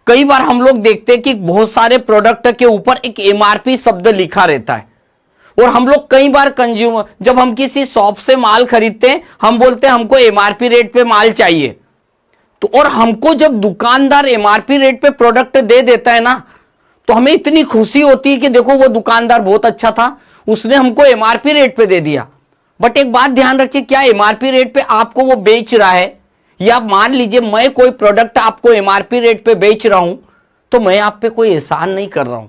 कई बार हम लोग देखते हैं कि बहुत सारे प्रोडक्ट के ऊपर एक एमआरपी शब्द लिखा रहता है, और हम लोग कई बार कंज्यूमर, जब हम किसी शॉप से माल खरीदते हैं, हम बोलते हैं हमको एमआरपी रेट पे माल चाहिए, तो और हमको जब दुकानदार एमआरपी रेट पे प्रोडक्ट दे देता है ना, तो हमें इतनी खुशी होती है कि देखो वो दुकानदार बहुत अच्छा था, उसने हमको एमआरपी रेट पे दे दिया। बट एक बात ध्यान रखिए, क्या एमआरपी रेट पे आपको वो बेच रहा है, या मान लीजिए मैं कोई प्रोडक्ट आपको एमआरपी रेट पे बेच रहा हूं, तो मैं आप पे कोई एहसान नहीं कर रहा हूं।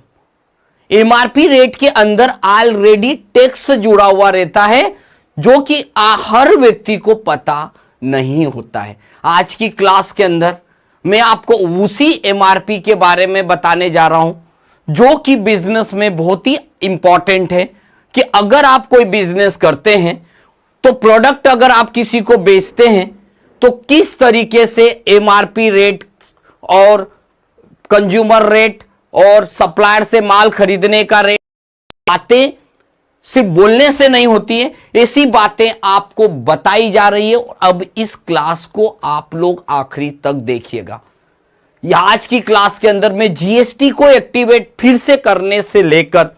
एमआरपी रेट के अंदर ऑलरेडी टैक्स जुड़ा हुआ रहता है, जो कि हर व्यक्ति को पता नहीं होता है। आज की क्लास के अंदर मैं आपको उसी एमआरपी के बारे में बताने जा रहा हूं, जो कि बिजनेस में बहुत ही इंपॉर्टेंट है। कि अगर आप कोई बिजनेस करते हैं, तो प्रोडक्ट अगर आप किसी को बेचते हैं, तो किस तरीके से एमआरपी रेट और कंज्यूमर रेट और सप्लायर से माल खरीदने का रेट, बातें सिर्फ बोलने से नहीं होती है, ऐसी बातें आपको बताई जा रही है। अब इस क्लास को आप लोग आखिरी तक देखिएगा। आज की क्लास के अंदर मैं जीएसटी को एक्टिवेट फिर से करने से लेकर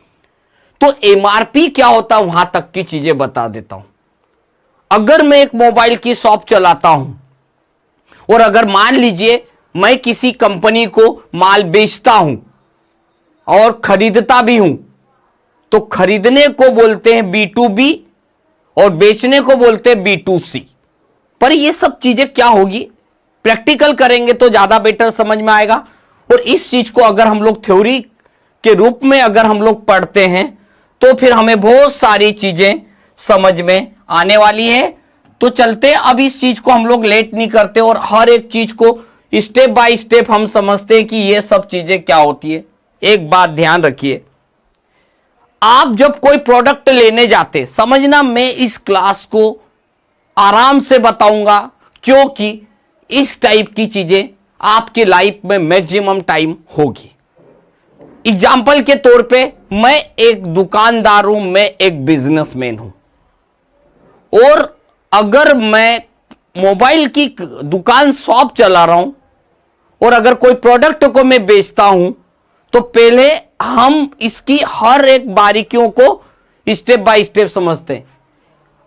तो एमआरपी क्या होता है वहां तक की चीजें बता देता हूं। अगर मैं एक मोबाइल की शॉप चलाता हूं, और अगर मान लीजिए मैं किसी कंपनी को माल बेचता हूं और खरीदता भी हूं, तो खरीदने को बोलते हैं B2B और बेचने को बोलते हैं B2C। पर ये सब चीजें क्या होगी, प्रैक्टिकल करेंगे तो ज्यादा बेटर समझ में आएगा। और इस चीज को अगर हम लोग थ्योरी के रूप में अगर हम लोग पढ़ते हैं, तो फिर हमें बहुत सारी चीजें समझ में आने वाली है। तो चलते, अब इस चीज को हम लोग लेट नहीं करते, और हर एक चीज को स्टेप बाय स्टेप हम समझते हैं कि ये सब चीजें क्या होती है। एक बात ध्यान रखिए, आप जब कोई प्रोडक्ट लेने जाते, समझना मैं इस क्लास को आराम से बताऊंगा, क्योंकि इस टाइप की चीजें आपकी लाइफ में मैक्सिमम टाइम होगी। एग्जाम्पल के तौर पे, मैं एक दुकानदार हूं, मैं एक बिजनेसमैन हूं, और अगर मैं मोबाइल की दुकान शॉप चला रहा हूं, और अगर कोई प्रोडक्ट को मैं बेचता हूं, तो पहले हम इसकी हर एक बारीकियों को स्टेप बाय स्टेप समझते हैं।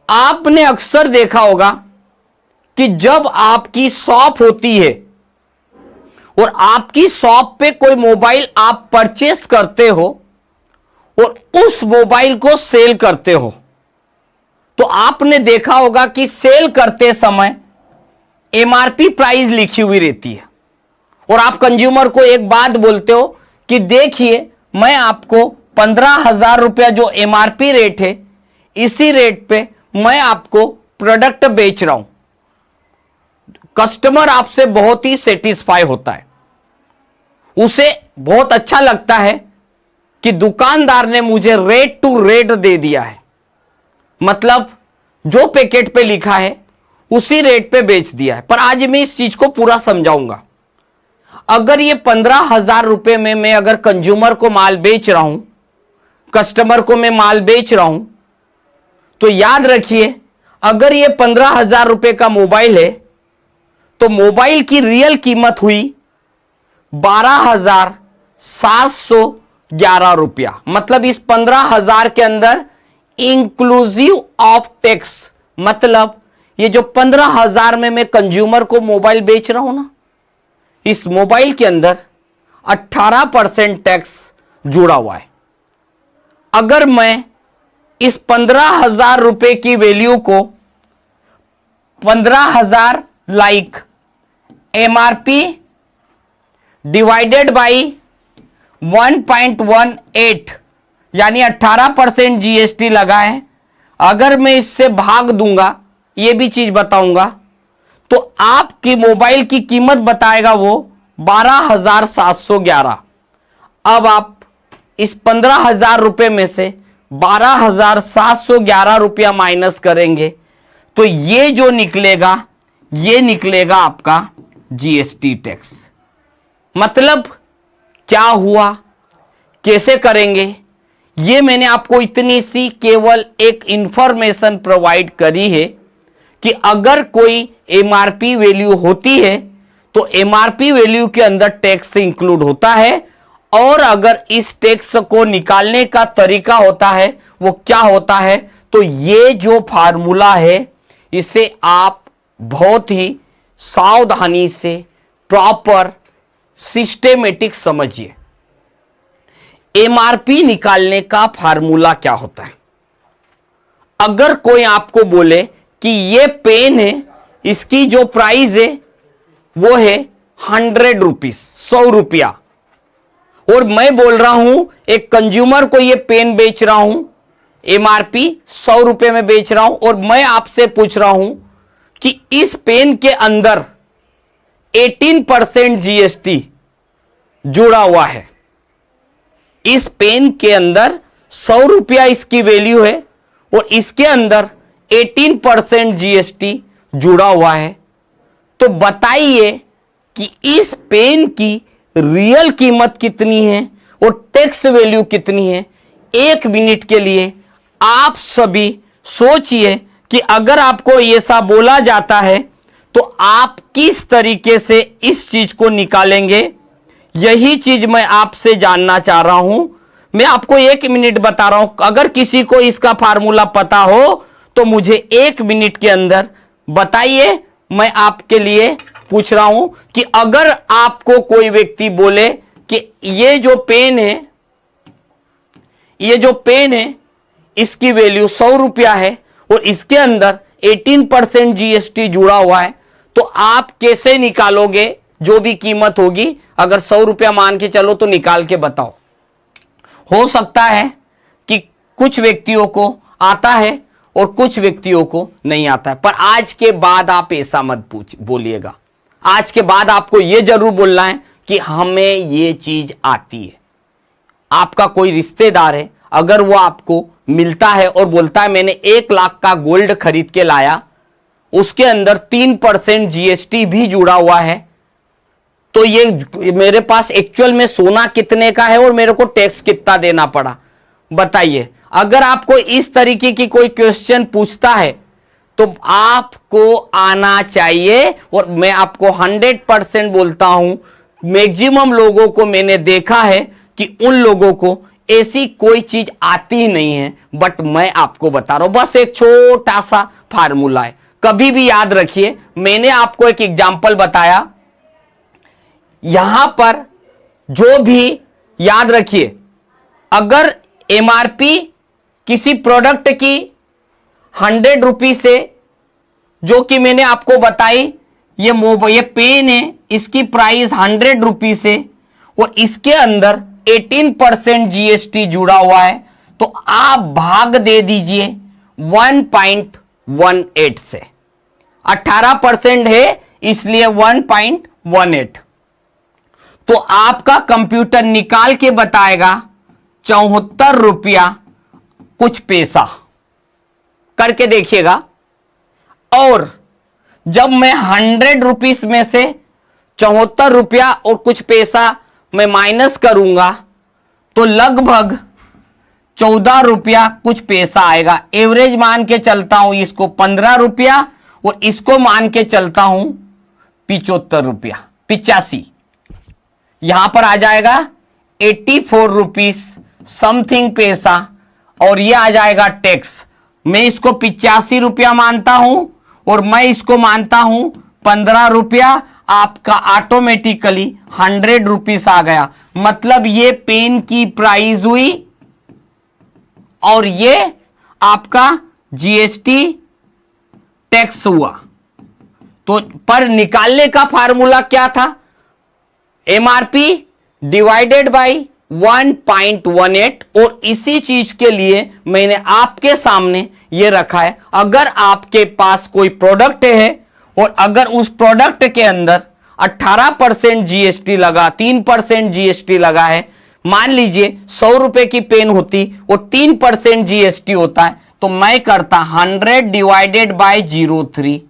आपने अक्सर देखा होगा कि जब आपकी शॉप होती है और आपकी शॉप पे कोई मोबाइल आप परचेस करते हो और उस मोबाइल को सेल करते हो, तो आपने देखा होगा कि सेल करते समय एमआरपी प्राइस लिखी हुई रहती है, और आप कंज्यूमर को एक बात बोलते हो कि देखिए मैं आपको 15,000 रुपया जो एमआरपी रेट है, इसी रेट पे मैं आपको प्रोडक्ट बेच रहा हूं। कस्टमर आपसे बहुत ही सेटिस्फाई होता है, उसे बहुत अच्छा लगता है कि दुकानदार ने मुझे रेट टू रेट दे दिया है, मतलब जो पैकेट पे लिखा है उसी रेट पे बेच दिया है। पर आज मैं इस चीज को पूरा समझाऊंगा। अगर ये 15,000 रुपए में मैं अगर कंज्यूमर को माल बेच रहा हूं, कस्टमर को मैं माल बेच रहा हूं, तो याद रखिए, अगर ये 15,000 रुपए का मोबाइल है, तो मोबाइल की रियल कीमत हुई 12,711 रुपया। मतलब इस 15,000 के अंदर इंक्लूसिव ऑफ टैक्स, मतलब ये जो 15,000 में मैं कंज्यूमर को मोबाइल बेच रहा हूं ना, इस मोबाइल के अंदर 18% टैक्स जुड़ा हुआ है। अगर मैं इस 15,000 रुपए की वैल्यू को 15,000 लाइक एमआरपी डिवाइडेड बाई 1.18 यानी 18% जीएसटी लगा है, अगर मैं इससे भाग दूंगा, यह भी चीज बताऊंगा, तो आपकी मोबाइल की कीमत बताएगा वो 12,711। अब आप इस 15,000 रुपए में से 12,711 रुपया माइनस करेंगे, तो ये जो निकलेगा, ये निकलेगा आपका जीएसटी टैक्स। मतलब क्या हुआ, कैसे करेंगे, ये मैंने आपको इतनी सी केवल एक इंफॉर्मेशन प्रोवाइड करी है कि अगर कोई एमआरपी वैल्यू होती है, तो तो एमआरपी वैल्यू के अंदर टैक्स इंक्लूड होता है। और अगर इस टैक्स को निकालने का तरीका होता है वो क्या होता है, तो ये जो फार्मूला है इसे आप बहुत ही सावधानी से प्रॉपर सिस्टेमेटिक समझिए। एमआरपी निकालने का फार्मूला क्या होता है। अगर कोई आपको बोले कि ये पेन है, इसकी जो प्राइस है वो है 100 रुपीज, 100 रुपया, और मैं बोल रहा हूं एक कंज्यूमर को ये पेन बेच रहा हूं, एमआरपी 100 रुपए में बेच रहा हूं, और मैं आपसे पूछ रहा हूं कि इस पेन के अंदर 18% जीएसटी जुड़ा हुआ है। इस पेन के अंदर 100 रुपया इसकी वैल्यू है और इसके अंदर 18% जीएसटी जुड़ा हुआ है। तो बताइए कि इस पेन की रियल कीमत कितनी है और टैक्स वैल्यू कितनी है। 1 मिनट के लिए आप सभी सोचिए कि अगर आपको ऐसा बोला जाता है तो आप किस तरीके से इस चीज को निकालेंगे। यही चीज मैं आपसे जानना चाह रहा हूं। मैं आपको 1 मिनट बता रहा हूं, अगर किसी को इसका फार्मूला पता हो तो मुझे 1 मिनट के अंदर बताइए। मैं आपके लिए पूछ रहा हूं कि अगर आपको कोई व्यक्ति बोले कि ये जो पेन है इसकी वैल्यू 100 रुपया है और इसके अंदर 18% जीएसटी जुड़ा हुआ है, तो आप कैसे निकालोगे जो भी कीमत होगी। अगर 100 रुपया मान के चलो तो निकाल के बताओ। हो सकता है कि कुछ व्यक्तियों को आता है और कुछ व्यक्तियों को नहीं आता है, पर आज के बाद आप ऐसा मत बोलिएगा। आज के बाद आपको यह जरूर बोलना है कि हमें यह चीज आती है। आपका कोई रिश्तेदार है, अगर वो आपको मिलता है और बोलता है मैंने 1 लाख का गोल्ड खरीद के लाया, उसके अंदर 3% जीएसटी भी जुड़ा हुआ है, तो ये मेरे पास एक्चुअल में सोना कितने का है और मेरे को टैक्स कितना देना पड़ा, बताइए। अगर आपको इस तरीके की कोई क्वेश्चन पूछता है तो आपको आना चाहिए। और मैं आपको 100% बोलता हूं, मैक्सिमम लोगों को मैंने देखा है कि उन लोगों को ऐसी कोई चीज आती ही नहीं है, बट मैं आपको बता रहा हूं, बस एक छोटा सा फार्मूला है। कभी भी याद रखिए, मैंने आपको एक एग्जाम्पल बताया, यहां पर जो भी याद रखिए, अगर एमआरपी किसी प्रोडक्ट की 100 रुपीज से, जो कि मैंने आपको बताई ये पेन है, इसकी प्राइस 100 रुपीज है और इसके अंदर 18% जीएसटी जुड़ा हुआ है, तो आप भाग दे दीजिए 1.18 से। 18% है इसलिए 1.18, तो आपका कंप्यूटर निकाल के बताएगा 74 रुपया कुछ पैसा। करके देखिएगा। और जब मैं 100 रुपीस में से 74 रुपया और कुछ पैसा मैं माइनस करूंगा तो लगभग 14 रुपया कुछ पैसा आएगा। एवरेज मान के चलता हूं इसको 15 रुपया और इसको मान के चलता हूं 75 रुपया, 85। यहां पर आ जाएगा 84 रुपीस समथिंग पैसा और ये आ जाएगा टैक्स। मैं इसको 85 रुपया मानता हूं और मैं इसको मानता हूं 15 रुपया। आपका ऑटोमेटिकली 100 रुपीस आ गया। मतलब ये पेन की प्राइस हुई और ये आपका जीएसटी टैक्स हुआ। तो पर निकालने का फार्मूला क्या था? MRP divided by 1.18। और इसी चीज के लिए मैंने आपके सामने ये रखा है। अगर आपके पास कोई प्रोडक्ट है और अगर उस प्रोडक्ट के अंदर 18% जीएसटी लगा, 3% जीएसटी लगा है, मान लीजिए 100 रुपए की पेन होती और 3% जीएसटी होता है, तो मैं करता 100 डिवाइडेड बाय 0.3।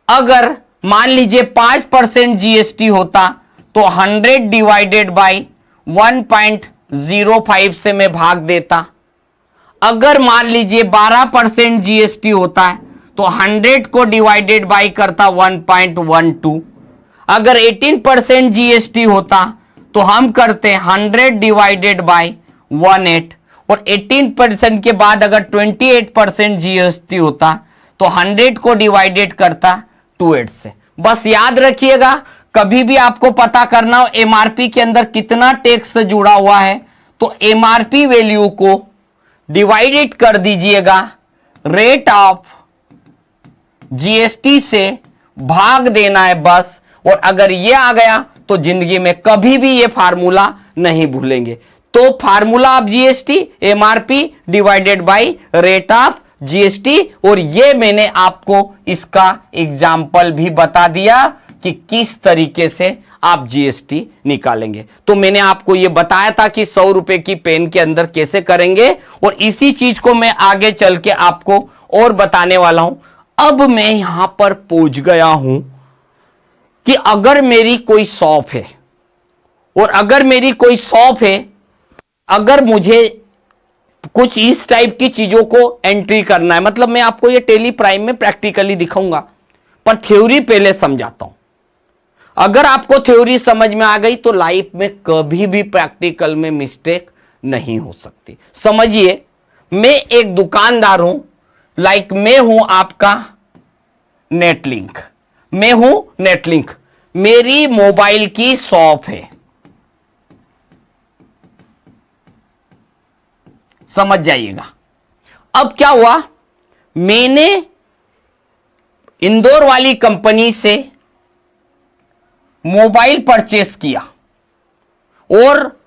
अगर मान लीजिए 5% जीएसटी होता तो 100 डिवाइडेड बाय 1.05 से मैं भाग देता। अगर मान लीजिए 12% जीएसटी होता है तो 100 को डिवाइडेड बाय करता 1.12। अगर 18% जीएसटी होता तो हम करते 100 डिवाइडेड बाय 18, और 18% के बाद अगर 28% जीएसटी होता तो 100 को डिवाइडेड करता 28 से। बस याद रखिएगा, कभी भी आपको पता करना हो एमआरपी के अंदर कितना टैक्स जुड़ा हुआ है तो एमआरपी वैल्यू को डिवाइडेड कर दीजिएगा रेट ऑफ जीएसटी से, भाग देना है बस। और अगर ये आ गया तो जिंदगी में कभी भी ये फार्मूला नहीं भूलेंगे। तो formula of GST MRP divided by rate of GST, और ये मैंने आपको इसका एग्जाम्पल भी बता दिया कि किस तरीके से आप जीएसटी निकालेंगे। तो मैंने आपको यह बताया था कि 100 रुपए की पेन के अंदर कैसे करेंगे, और इसी चीज को मैं आगे चल के आपको और बताने वाला हूं। अब मैं यहां पर पहुंच गया हूं कि अगर मेरी कोई शॉप है, और अगर मेरी कोई शॉप है, अगर मुझे कुछ इस टाइप की चीजों को एंट्री करना है, मतलब मैं आपको ये टेली प्राइम में प्रैक्टिकली दिखाऊंगा, पर थ्योरी पहले समझाता हूं। अगर आपको थ्योरी समझ में आ गई तो लाइफ में कभी भी प्रैक्टिकल में मिस्टेक नहीं हो सकती। समझिए, मैं एक दुकानदार हूं, लाइक मैं हूं आपका नेटलिंक, मैं हूं नेटलिंक, मेरी मोबाइल की शॉप है, समझ जाइएगा। अब क्या हुआ, मैंने इंदौर वाली कंपनी से मोबाइल परचेस किया, और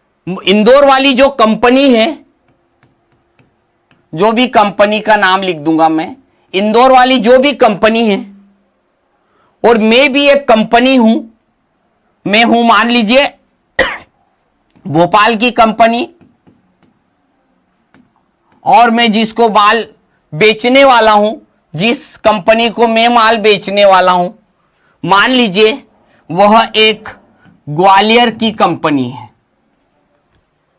इंदौर वाली जो कंपनी है, जो भी कंपनी का नाम लिख दूंगा मैं, इंदौर वाली जो भी कंपनी है, और मैं भी एक कंपनी हूं, मैं हूं मान लीजिए भोपाल की कंपनी, और मैं जिसको माल बेचने वाला हूं, जिस कंपनी को मैं माल बेचने वाला हूं, मान लीजिए वह एक ग्वालियर की कंपनी है,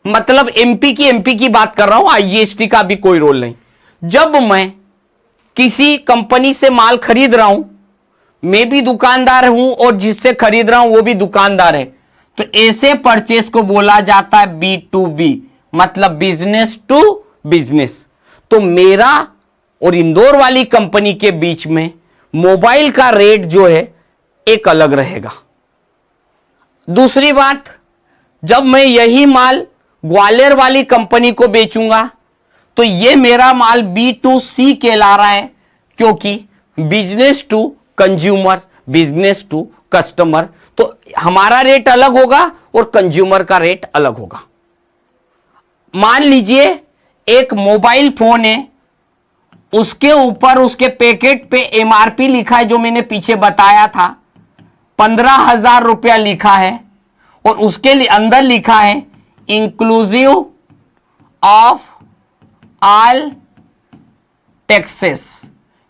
मतलब एमपी की बात कर रहा हूं, आईजीएसटी का भी कोई रोल नहीं। जब मैं किसी कंपनी से माल खरीद रहा हूं, मैं भी दुकानदार हूं और जिससे खरीद रहा हूं वो भी दुकानदार है, तो ऐसे परचेस को बोला जाता है B2B, मतलब बिजनेस टू बिजनेस। तो मेरा और इंदौर वाली कंपनी के बीच में मोबाइल का रेट जो है एक अलग रहेगा। दूसरी बात, जब मैं यही माल ग्वालियर वाली कंपनी को बेचूंगा तो यह मेरा माल B2C कहला रहा है, क्योंकि business to consumer, business to customer, तो हमारा रेट अलग होगा और कंज्यूमर का रेट अलग होगा। मान लीजिए एक मोबाइल फोन है, उसके ऊपर उसके पैकेट पे एमआरपी लिखा है, जो मैंने पीछे बताया था 15,000 रुपया लिखा है, और उसके अंदर लिखा है इंक्लूसिव ऑफ ऑल टैक्सेस,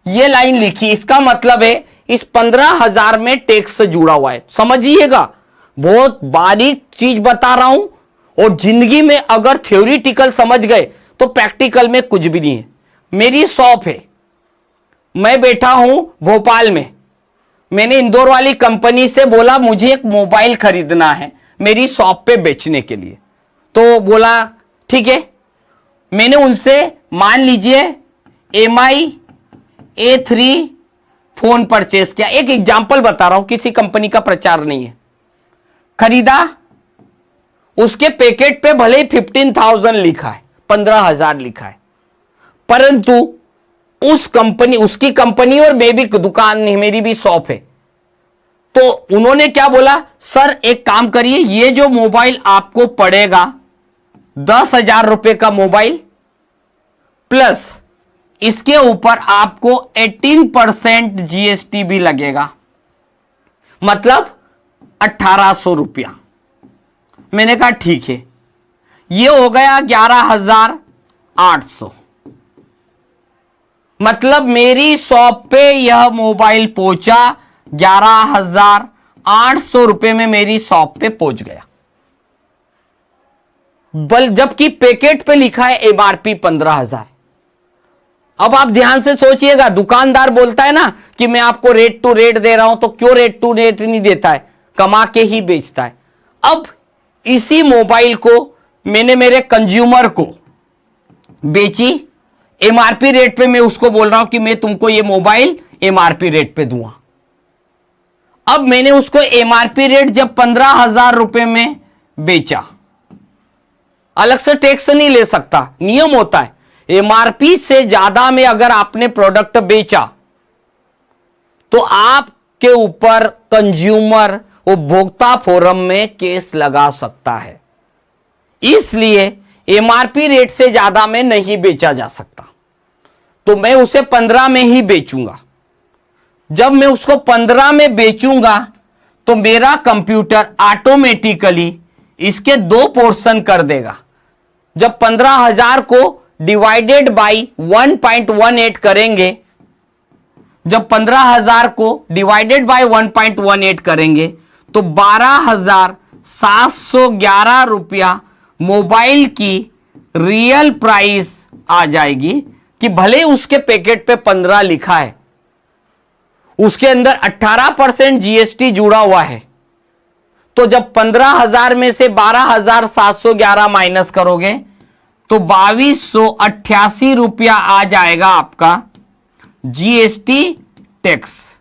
ये लाइन लिखी। इसका मतलब है इस 15,000 में टैक्स जुड़ा हुआ है। समझिएगा, बहुत बारीक चीज बता रहा हूं, और जिंदगी में अगर थ्योरिटिकल समझ गए तो प्रैक्टिकल में कुछ भी नहीं है। मेरी शॉप है, मैं बैठा हूं भोपाल में, मैंने इंदौर वाली कंपनी से बोला मुझे एक मोबाइल खरीदना है मेरी शॉप पे बेचने के लिए, तो बोला ठीक है। मैंने उनसे मान लीजिए MI A3 फोन परचेस किया, एक एग्जांपल बता रहा हूं, किसी कंपनी का प्रचार नहीं है। खरीदा, उसके पैकेट पे भले ही 15,000 लिखा है, 15,000 लिखा है, परंतु उस कंपनी, उसकी कंपनी और मैं भी दुकान नहीं, मेरी भी शॉप है, तो उन्होंने क्या बोला, सर एक काम करिए, ये जो मोबाइल आपको पड़ेगा 10,000 रुपए का मोबाइल, प्लस इसके ऊपर आपको 18% जीएसटी भी लगेगा, मतलब 1,800 रुपया। मैंने कहा ठीक है, ये हो गया 11,800, मतलब मेरी शॉप पे यह मोबाइल पहुंचा 11,800 रुपए में, मेरी शॉप पे पहुंच गया, जबकि पैकेट पे लिखा है एमआरपी 15,000। अब आप ध्यान से सोचिएगा, दुकानदार बोलता है ना कि मैं आपको रेट टू रेट दे रहा हूं, तो क्यों रेट टू रेट नहीं देता है? कमा के ही बेचता है। अब इसी मोबाइल को मैंने मेरे कंज्यूमर को बेची एमआरपी रेट पे, मैं उसको बोल रहा हूं कि मैं तुमको ये मोबाइल एमआरपी रेट पे दूंगा। अब मैंने उसको एमआरपी रेट जब 15,000 रुपए में बेचा, अलग से टैक्स नहीं ले सकता, नियम होता है एमआरपी से ज्यादा में अगर आपने प्रोडक्ट बेचा तो आपके ऊपर कंज्यूमर उपभोक्ता फोरम में केस लगा सकता है। इसलिए एमआरपी रेट से ज्यादा में नहीं बेचा जा सकता, तो मैं उसे 15 में ही बेचूंगा। जब मैं उसको 15 में बेचूंगा तो मेरा कंप्यूटर ऑटोमेटिकली इसके 2 पोर्शन कर देगा। जब 15,000 को डिवाइडेड बाई 1.18 करेंगे, जब 15,000 को डिवाइडेड बाय 1.18 करेंगे तो 12,711 रुपया मोबाइल की रियल प्राइस आ जाएगी। कि भले उसके पैकेट पे 15 लिखा है, उसके अंदर 18% जीएसटी जुड़ा हुआ है, तो जब 15,000 में से 12,711 माइनस करोगे तो 2,288 रुपया आ जाएगा आपका जीएसटी टैक्स,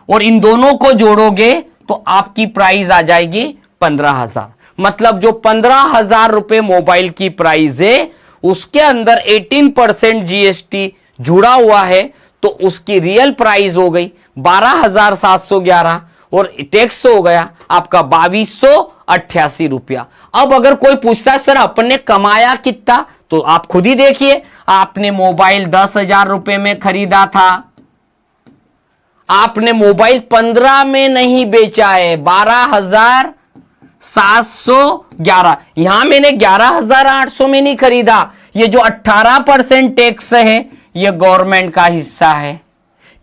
और इन दोनों को जोड़ोगे तो आपकी प्राइस आ जाएगी 15,000। मतलब जो 15,000 रुपए मोबाइल की प्राइस है उसके अंदर 18% जीएसटी जुड़ा हुआ है, तो उसकी रियल प्राइस हो गई 12,711 और टैक्स हो गया आपका 2,288 रुपया। अब अगर कोई पूछता है सर अपने कमाया कितना, तो आप खुद ही देखिए, आपने मोबाइल 10,000 रुपए में खरीदा था, आपने मोबाइल 15 में नहीं बेचा है, 12,711। यहां मैंने 11,800 में नहीं खरीदा। ये जो 18% टैक्स है ये गवर्नमेंट का हिस्सा है,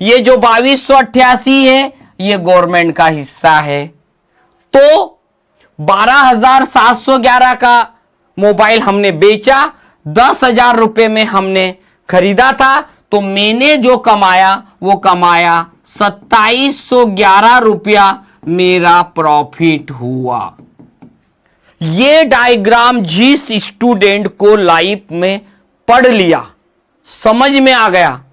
ये जो 2,288 है ये गवर्नमेंट का हिस्सा है। तो 12,711 का मोबाइल हमने बेचा, 10,000 रुपए में हमने खरीदा था, तो मैंने जो कमाया वो कमाया 2,711 रुपया मेरा प्रॉफिट हुआ। ये डायग्राम जिस स्टूडेंट को लाइफ में पढ़ लिया, समझ में आ गया,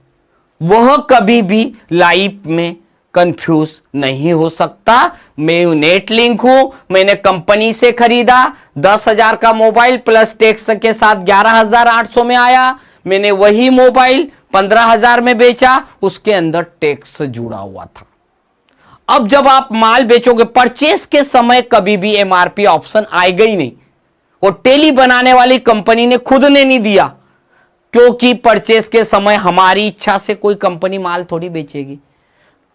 वह कभी भी लाइफ में कंफ्यूज नहीं हो सकता। मैं नेट लिंक हूं, मैंने कंपनी से खरीदा, 10,000 का मोबाइल प्लस टैक्स के साथ 11,800 में आया, मैंने वही मोबाइल 15,000 में बेचा, उसके अंदर टैक्स जुड़ा हुआ था। अब जब आप माल बेचोगे, परचेस के समय कभी भी एमआरपी ऑप्शन आएगा ही नहीं, और टेली बनाने वाली कंपनी ने खुद ने नहीं दिया, क्योंकि परचेस के समय हमारी इच्छा से कोई कंपनी माल थोड़ी बेचेगी।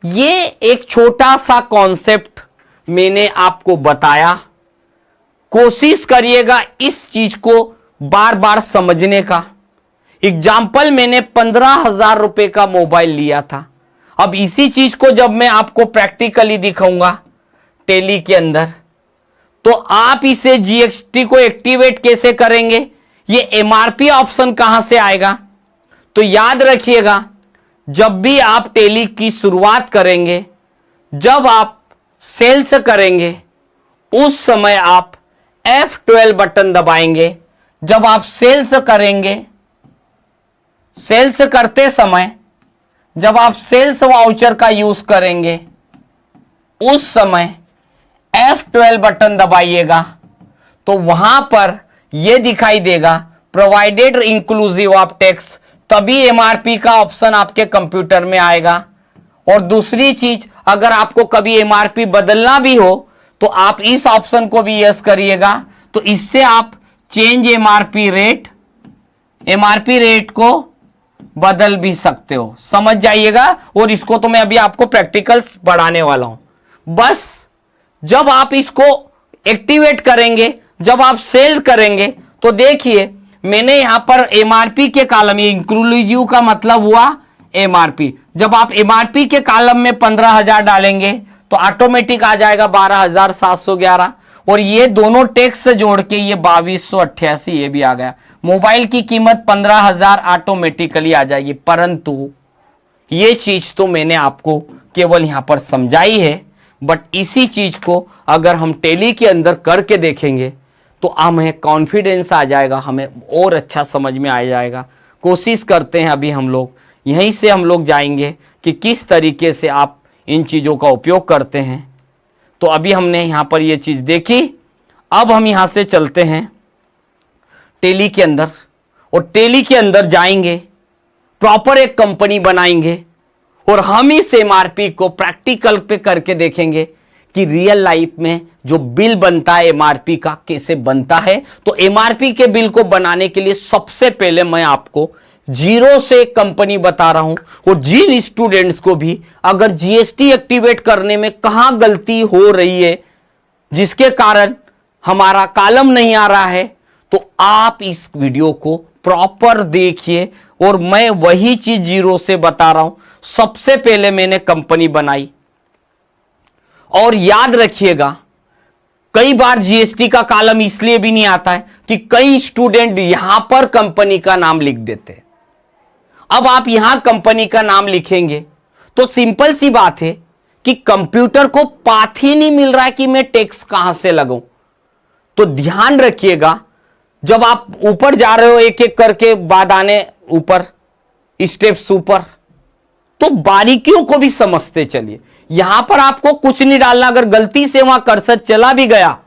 ये एक छोटा सा कॉन्सेप्ट मैंने आपको बताया, कोशिश करिएगा इस चीज को बार बार समझने का। एग्जाम्पल, मैंने 15,000 रुपए का मोबाइल लिया था। अब इसी चीज को जब मैं आपको प्रैक्टिकली दिखाऊंगा टेली के अंदर, तो आप इसे जीएसटी को एक्टिवेट कैसे करेंगे, ये एमआरपी ऑप्शन कहां से आएगा। तो याद रखिएगा, जब भी आप टेली की शुरुआत करेंगे, जब आप सेल्स करेंगे, उस समय आप F12 बटन दबाएंगे। जब आप सेल्स करेंगे, सेल्स करते समय जब आप सेल्स वाउचर का यूज करेंगे, उस समय F12 बटन दबाइएगा, तो वहां पर यह दिखाई देगा प्रोवाइडेड इंक्लूसिव ऑफ टैक्स, तभी एमआरपी का ऑप्शन आपके कंप्यूटर में आएगा। और दूसरी चीज, अगर आपको कभी एमआरपी बदलना भी हो तो आप इस ऑप्शन को भी यस करिएगा, तो इससे आप चेंज एमआरपी रेट को बदल भी सकते हो। समझ जाइएगा, और इसको तो मैं अभी आपको प्रैक्टिकल्स पढ़ाने वाला हूं। बस जब आप इसको एक्टिवेट करेंगे, जब आप सेल करेंगे, तो देखिए मैंने यहां पर एमआरपी के कॉलम, ये इंक्लूसिव का मतलब हुआ एमआरपी। जब आप एमआरपी के कॉलम में 15,000 डालेंगे तो ऑटोमेटिक आ जाएगा 12,711, और ये दोनों टैक्स जोड़ के ये 2,288 ये भी आ गया। मोबाइल की कीमत 15,000 ऑटोमेटिकली आ जाएगी। परंतु ये चीज तो मैंने आपको केवल यहां पर समझाई है, बट इसी चीज को अगर हम टैली के अंदर करके देखेंगे तो हमें कॉन्फिडेंस आ जाएगा, हमें और अच्छा समझ में आ जाएगा। कोशिश करते हैं अभी हम लोग यहीं से हम लोग जाएंगे कि किस तरीके से आप इन चीज़ों का उपयोग करते हैं। तो अभी हमने यहाँ पर ये चीज़ देखी, अब हम यहाँ से चलते हैं टैली के अंदर और टैली के अंदर जाएंगे, प्रॉपर एक कंपनी बनाएंगे और हम इस एमआरपी को प्रैक्टिकल पे करके देखेंगे कि रियल लाइफ में जो बिल बनता है एमआरपी का कैसे बनता है। तो एमआरपी के बिल को बनाने के लिए सबसे पहले मैं आपको जीरो से एक कंपनी बता रहा हूं और जिन स्टूडेंट्स को भी अगर जीएसटी एक्टिवेट करने में कहां गलती हो रही है जिसके कारण हमारा कॉलम नहीं आ रहा है, तो आप इस वीडियो को प्रॉपर देखिए और मैं वही चीज जीरो से बता रहा हूं। सबसे पहले मैंने कंपनी बनाई और याद रखिएगा कई बार जीएसटी का कॉलम इसलिए भी नहीं आता है कि कई स्टूडेंट यहां पर कंपनी का नाम लिख देते हैं। अब आप यहां कंपनी का नाम लिखेंगे तो सिंपल सी बात है कि कंप्यूटर को पाथ ही नहीं मिल रहा है कि मैं टैक्स कहां से लगाऊं। तो ध्यान रखिएगा जब आप ऊपर जा रहे हो एक एक करके बाद आने ऊपर स्टेप्स ऊपर, तो बारीकियों को भी समझते चलिए। यहां पर आपको कुछ नहीं डालना, अगर गलती से वहां कर्सर चला भी गया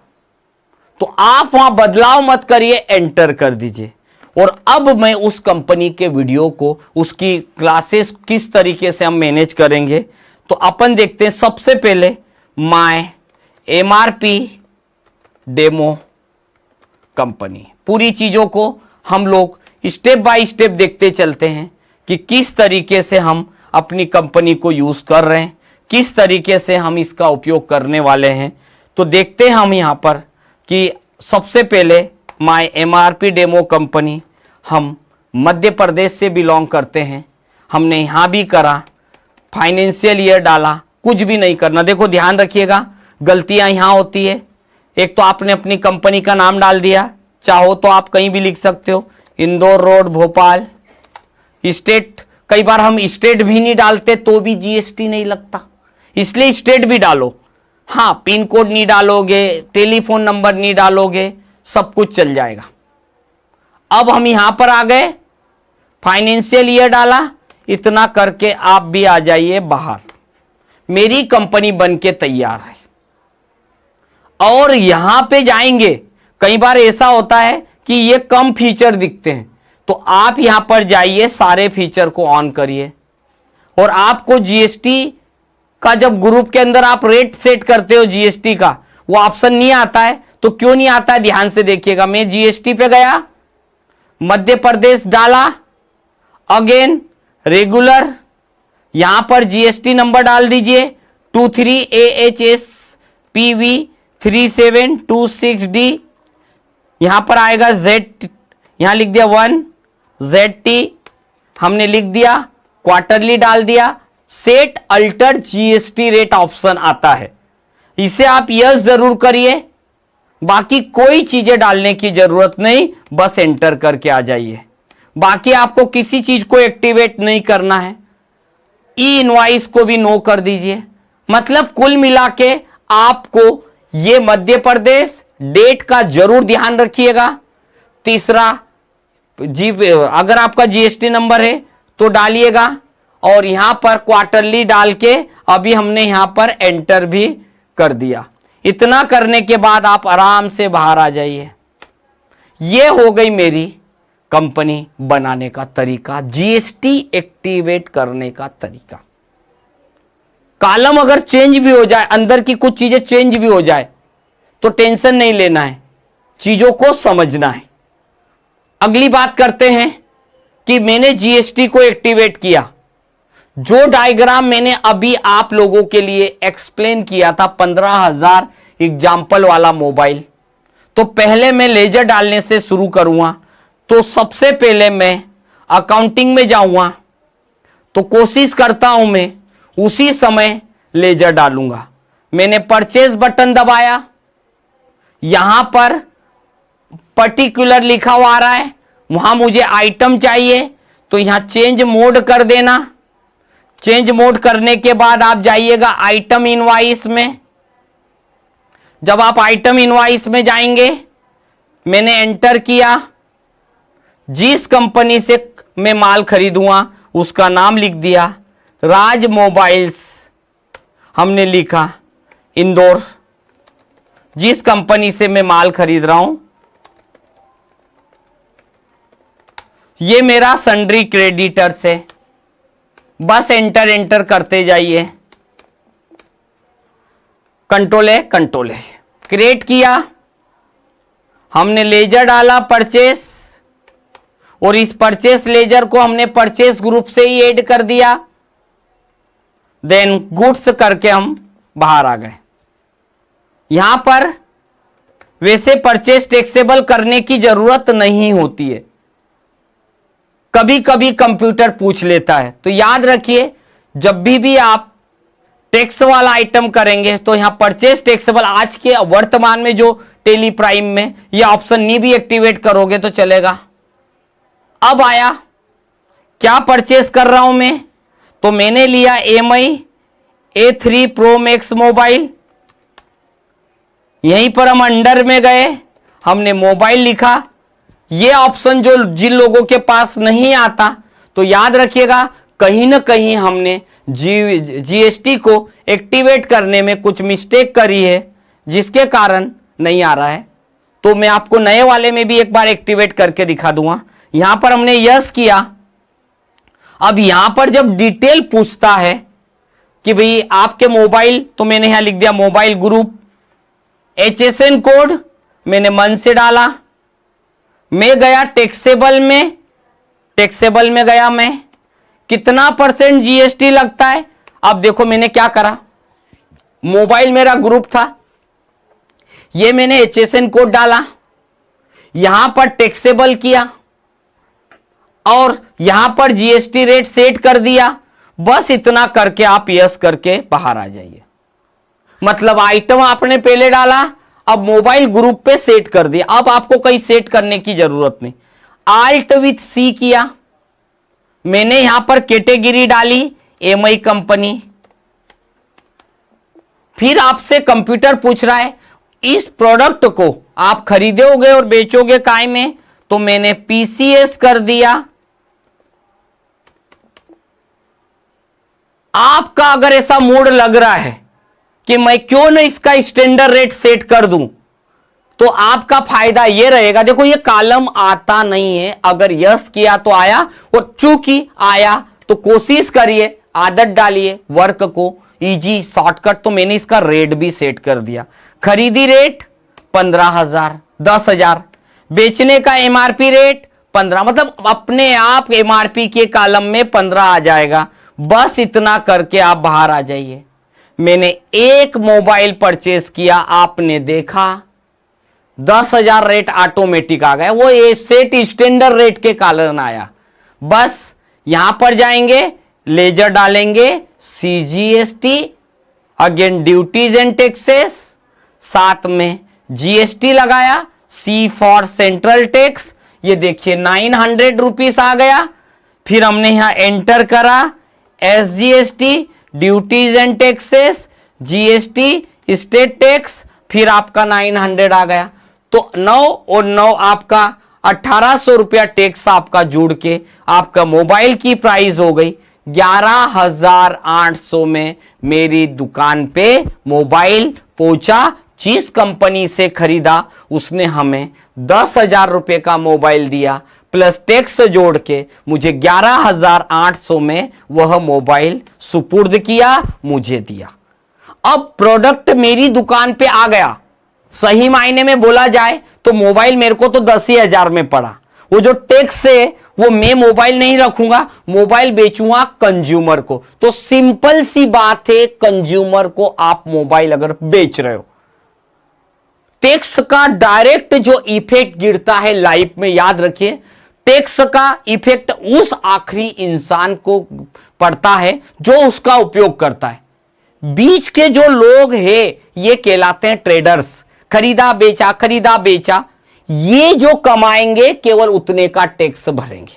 तो आप वहां बदलाव मत करिए, एंटर कर दीजिए। और अब मैं उस कंपनी के वीडियो को, उसकी क्लासेस किस तरीके से हम मैनेज करेंगे, तो अपन देखते हैं। सबसे पहले माय एमआरपी डेमो कंपनी, पूरी चीजों को हम लोग स्टेप बाय स्टेप देखते चलते हैं कि किस तरीके से हम अपनी कंपनी को यूज कर रहे हैं, किस तरीके से हम इसका उपयोग करने वाले हैं। तो देखते हैं हम यहां पर कि सबसे पहले माय एमआरपी डेमो कंपनी, हम मध्य प्रदेश से बिलोंग करते हैं। हमने यहां भी करा, फाइनेंशियल ईयर डाला, कुछ भी नहीं करना। देखो ध्यान रखिएगा गलतियां यहां होती है। एक तो आपने अपनी कंपनी का नाम डाल दिया, चाहो तो आप कहीं भी लिख सकते हो, इंदौर रोड भोपाल। स्टेट, कई बार हम स्टेट भी नहीं डालते तो भी जीएसटी नहीं लगता, इसलिए स्टेट भी डालो। हाँ, पिन कोड नहीं डालोगे, टेलीफोन नंबर नहीं डालोगे, सब कुछ चल जाएगा। अब हम यहां पर आ गए, फाइनेंशियल ईयर डाला, इतना करके आप भी आ जाइए बाहर। मेरी कंपनी बनके तैयार है। और यहां पे जाएंगे, कई बार ऐसा होता है कि ये कम फीचर दिखते हैं, तो आप यहां पर जाइए, सारे फीचर को ऑन करिए और आपको जीएसटी का जब ग्रुप के अंदर आप रेट सेट करते हो जीएसटी का, वो ऑप्शन नहीं आता है। तो क्यों नहीं आता है ध्यान से देखिएगा। मैं जीएसटी पे गया, मध्य प्रदेश डाला, अगेन रेगुलर, यहां पर जीएसटी नंबर डाल दीजिए 23AHSPV3726D। यहां पर आएगा Z, यहां लिख दिया 1 ZT, हमने लिख दिया, क्वार्टरली डाल दिया। Set alter GST rate option आता है, इसे आप यस जरूर करिए, बाकी कोई चीजें डालने की जरूरत नहीं, बस एंटर करके आ जाइए। बाकी आपको किसी चीज को एक्टिवेट नहीं करना है। ई इनवॉइस को भी नो कर दीजिए। मतलब कुल मिला के आपको ये मध्य प्रदेश, डेट का जरूर ध्यान रखिएगा। तीसरा जी, अगर आपका जीएसटी नंबर है तो डालिएगा और यहां पर क्वार्टरली डाल के अभी हमने यहां पर एंटर भी कर दिया। इतना करने के बाद आप आराम से बाहर आ जाइए। ये हो गई मेरी कंपनी बनाने का तरीका, जीएसटी एक्टिवेट करने का तरीका। कॉलम अगर चेंज भी हो जाए, अंदर की कुछ चीजें चेंज भी हो जाए तो टेंशन नहीं लेना है, चीजों को समझना है। अगली बात करते हैं कि मैंने जीएसटी को एक्टिवेट किया। जो डायग्राम मैंने अभी आप लोगों के लिए एक्सप्लेन किया था, 15,000 एग्जाम्पल वाला मोबाइल, तो पहले मैं लेजर डालने से शुरू करूंगा। तो सबसे पहले मैं अकाउंटिंग में जाऊंगा, तो कोशिश करता हूं मैं उसी समय लेजर डालूंगा। मैंने परचेज बटन दबाया, यहां पर पर्टिकुलर लिखा हुआ आ रहा है, वहां मुझे आइटम चाहिए तो यहां चेंज मोड कर देना। चेंज मोड करने के बाद आप जाइएगा आइटम इनवॉइस में, जब आप आइटम इनवॉइस में जाएंगे, मैंने एंटर किया, जिस कंपनी से मैं माल खरीदूंगा उसका नाम लिख दिया, राज मोबाइल्स हमने लिखा, इंदौर, जिस कंपनी से मैं माल खरीद रहा हूं, ये मेरा सन्ड्री क्रेडिटर्स है। बस एंटर एंटर करते जाइए, कंट्रोल है, क्रिएट किया, हमने लेजर डाला परचेस, और इस परचेस लेजर को हमने परचेस ग्रुप से ही ऐड कर दिया। देन गुड्स करके हम बाहर आ गए। यहां पर वैसे परचेस टैक्सेबल करने की जरूरत नहीं होती है, कभी कभी कंप्यूटर पूछ लेता है। तो याद रखिए, जब भी आप टैक्स वाला आइटम करेंगे तो यहां परचेस टैक्सेबल, आज के वर्तमान में जो टेली प्राइम में ये ऑप्शन नहीं भी एक्टिवेट करोगे तो चलेगा। अब आया, क्या परचेस कर रहा हूं मैं, तो मैंने लिया MI A3 Pro Max mobile. यहीं पर हम अंडर में गए, हमने मोबाइल लिखा। ये ऑप्शन जो जिन लोगों के पास नहीं आता, तो याद रखिएगा कहीं ना कहीं हमने GST को एक्टिवेट करने में कुछ मिस्टेक करी है, जिसके कारण नहीं आ रहा है। तो मैं आपको नए वाले में भी एक बार एक्टिवेट करके दिखा दूंगा। यहां पर हमने यस किया। अब यहां पर जब डिटेल पूछता है कि भाई आपके मोबाइल, तो मैंने यहां लिख दिया मोबाइल ग्रुप, HSN कोड मैंने मन से डाला। मैं गया टैक्सेबल में गया मैं, कितना % GST लगता है। अब देखो मैंने क्या करा, मोबाइल मेरा ग्रुप था, ये मैंने HSN कोड डाला, यहां पर टैक्सेबल किया और यहां पर GST रेट सेट कर दिया। बस इतना करके आप यस करके बाहर आ जाइए। मतलब आइटम आपने पहले डाला, अब मोबाइल ग्रुप पे सेट कर दिया। अब आपको कहीं सेट करने की जरूरत नहीं। Alt with C किया, मैंने यहां पर कैटेगरी डाली MI कंपनी। फिर आपसे कंप्यूटर पूछ रहा है इस प्रोडक्ट को आप खरीदोगे और बेचोगे काय में, तो मैंने PCS कर दिया। आपका अगर ऐसा मूड लग रहा है कि मैं क्यों ना इसका स्टैंडर्ड रेट सेट कर दूं, तो आपका फायदा यह रहेगा, देखो ये कॉलम आता नहीं है, अगर यस किया तो आया, और चूंकि आया तो कोशिश करिए, आदत डालिए वर्क को इजी शॉर्टकट। तो मैंने इसका रेट भी सेट कर दिया, खरीदी रेट 15,000, 10,000, बेचने का MRP रेट 15, मतलब अपने आप MRP के कॉलम में 15 आ जाएगा। बस इतना करके आप बाहर आ जाइए। मैंने एक मोबाइल परचेस किया, आपने देखा 10,000 रेट ऑटोमेटिक आ गया, वो ये सेट स्टैंडर्ड रेट के कारण आया। बस यहां पर जाएंगे, लेजर डालेंगे, CGST, again duties and taxes, साथ में GST लगाया, C फॉर सेंट्रल टैक्स, ये देखिए 900 रुपीस आ गया। फिर हमने यहां एंटर करा SGST, duties and taxes, GST, state tax, फिर आपका 900 आ गया। तो 9 और 9 आपका 1800 रुपया टैक्स आपका जुड़ के आपका मोबाइल की प्राइस हो गई 11,800 में। मेरी दुकान पे मोबाइल पहुंचा, जिस कंपनी से खरीदा उसने हमें 10,000 रुपए का मोबाइल दिया, प्लस टैक्स जोड़ के मुझे 11,800 में वह मोबाइल सुपुर्द किया, मुझे दिया। अब प्रोडक्ट मेरी दुकान पे आ गया। सही मायने में बोला जाए तो मोबाइल मेरे को तो 10,000 में पड़ा। वो जो टैक्स है वो मैं मोबाइल नहीं रखूंगा, मोबाइल बेचूंगा कंज्यूमर को। तो सिंपल सी बात है, कंज्यूमर को आप मोबाइल अगर बेच रहे हो, टैक्स का डायरेक्ट जो इफेक्ट गिरता है लाइफ में, याद रखिए टैक्स का इफेक्ट उस आखिरी इंसान को पड़ता है जो उसका उपयोग करता है। बीच के जो लोग हैं ये कहलाते हैं ट्रेडर्स, खरीदा बेचा, ये जो कमाएंगे केवल उतने का टैक्स भरेंगे।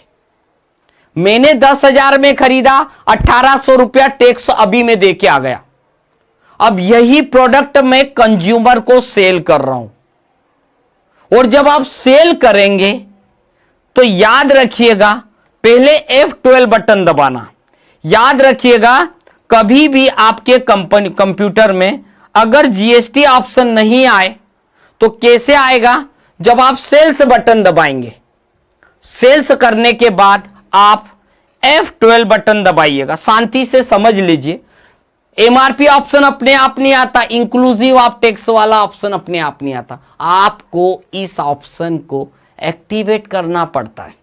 मैंने 10,000 में खरीदा, 1,800 रुपया टैक्स अभी में दे के आ गया। अब यही प्रोडक्ट मैं कंज्यूमर को सेल कर रहा हूं और जब आप सेल करेंगे तो याद रखिएगा पहले F12 बटन दबाना। याद रखिएगा कभी भी आपके कंप्यूटर में अगर जीएसटी ऑप्शन नहीं आए तो कैसे आएगा, जब आप सेल्स बटन दबाएंगे। सेल्स करने के बाद आप F12 बटन दबाइएगा। शांति से समझ लीजिए, एमआरपी ऑप्शन अपने आप नहीं आता, इंक्लूसिव ऑफ टैक्स वाला ऑप्शन अपने आप नहीं आता, आपको इस ऑप्शन को एक्टिवेट करना पड़ता है।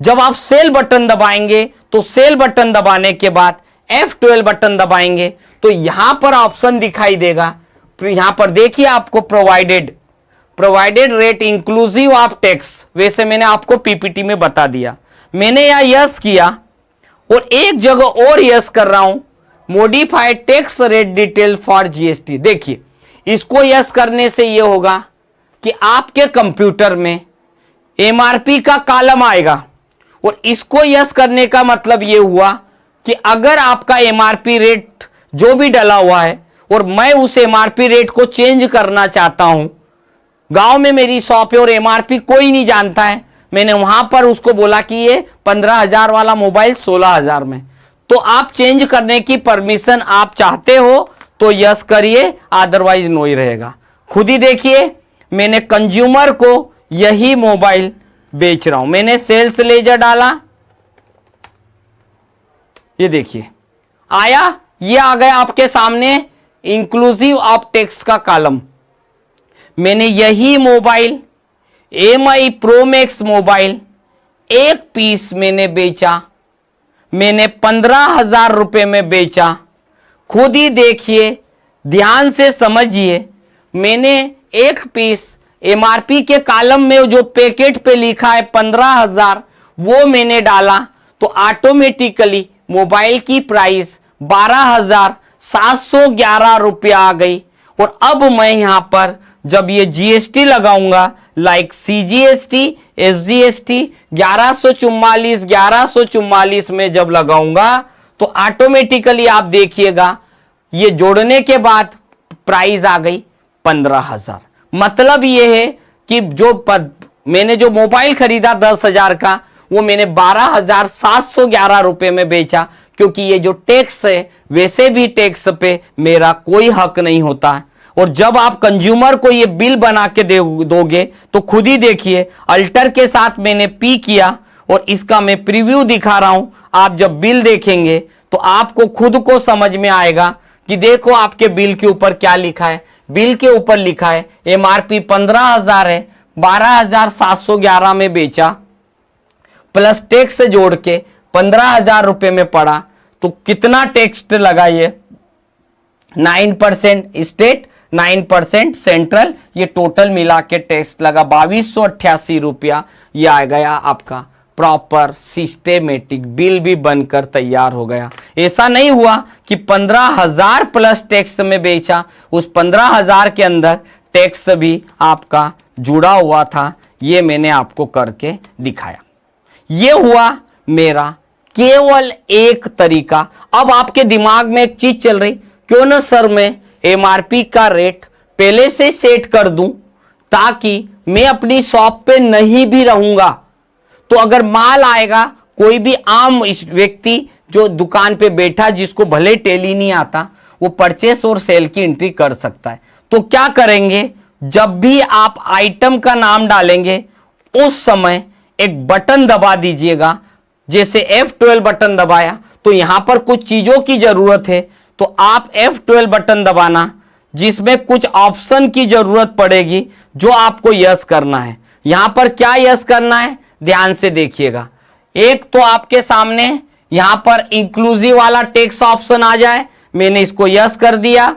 जब आप सेल बटन दबाएंगे तो सेल बटन दबाने के बाद F12 बटन दबाएंगे तो यहां पर ऑप्शन दिखाई देगा। यहां पर देखिए आपको provided rate inclusive of tax, वैसे मैंने आपको पीपीटी में बता दिया। मैंने यहां यस किया और एक जगह और यस कर रहा हूं, modified tax rate detail for GST. देखिए इसको यस करने से यह होगा कि आपके कंप्यूटर में एमआरपी का कॉलम आएगा और इसको यस करने का मतलब यह हुआ कि अगर आपका एमआरपी रेट जो भी डला हुआ है और मैं उस एमआरपी रेट को चेंज करना चाहता हूं, गांव में मेरी शॉप है और एमआरपी कोई नहीं जानता है, मैंने वहां पर उसको बोला कि ये 15,000 वाला मोबाइल 16,000 में, तो आप चेंज करने की परमिशन आप चाहते हो तो यस करिए, अदरवाइज नो ही रहेगा। खुद ही देखिए मैंने कंज्यूमर को यही मोबाइल बेच रहा हूं, मैंने सेल्स लेजर डाला, ये देखिए आया, ये आ गया आपके सामने इंक्लूसिव ऑफ टैक्स का कॉलम। मैंने यही mobile MI Pro Max mobile एक पीस मैंने बेचा, मैंने 15,000 रुपए में बेचा। खुद ही देखिए, ध्यान से समझिए, मैंने एक पीस एमआरपी के कॉलम में जो पैकेट पे लिखा है 15,000 वो मैंने डाला तो ऑटोमेटिकली मोबाइल की प्राइस 12,711 रुपया आ गई। और अब मैं यहां पर जब ये जीएसटी लगाऊंगा, लाइक सीजीएसटी, एसजीएसटी 1144 में जब लगाऊंगा तो ऑटोमेटिकली आप देखिएगा ये जोड़ने के बाद प्राइस आ गई 15,000। मतलब ये है कि मैंने जो मोबाइल खरीदा 10,000 का वो मैंने 12,711 रुपए में बेचा, क्योंकि ये जो टैक्स है वैसे भी टैक्स पे मेरा कोई हक नहीं होता है। और जब आप कंज्यूमर को ये बिल बना के दोगे तो खुद ही देखिए, अल्टर के साथ मैंने पी किया और इसका मैं प्रीव्यू दिखा रहा हूं। आप जब बिल देखेंगे तो आपको खुद को समझ में आएगा कि देखो आपके बिल के ऊपर क्या लिखा है। बिल के ऊपर लिखा है एमआरपी 15,000 है, 12,711 में बेचा, प्लस टैक्स जोड़ के 15,000 रुपए में पड़ा। तो कितना टैक्स लगा ये? 9% स्टेट, 9% सेंट्रल, ये टोटल मिला के टैक्स लगा 2,288 रुपया। ये आ गया आपका प्रॉपर सिस्टेमेटिक बिल भी बनकर तैयार हो गया। ऐसा नहीं हुआ कि 15,000 प्लस टैक्स में बेचा, उस 15,000 के अंदर टैक्स भी आपका जुड़ा हुआ था। ये मैंने आपको करके दिखाया। ये हुआ मेरा केवल एक तरीका। अब आपके दिमाग में एक चीज चल रही, क्यों ना सर मैं एमआरपी का रेट पहले से सेट कर दूं ताकि मैं अपनी शॉप पे नहीं भी रहूंगा तो अगर माल आएगा, कोई भी आम व्यक्ति जो दुकान पे बैठा जिसको भले टैली नहीं आता, वो परचेस और सेल की एंट्री कर सकता है। तो क्या करेंगे, जब भी आप आइटम का नाम डालेंगे उस समय एक बटन दबा दीजिएगा। जैसे F12 बटन दबाया तो यहां पर कुछ चीजों की जरूरत है, तो आप F12 बटन दबाना, जिसमें कुछ ऑप्शन की जरूरत पड़ेगी जो आपको यस करना है। यहां पर क्या यस करना है, ध्यान से देखिएगा। एक तो आपके सामने यहां पर इंक्लूसिव वाला टैक्स ऑप्शन आ जाए, मैंने इसको यस कर दिया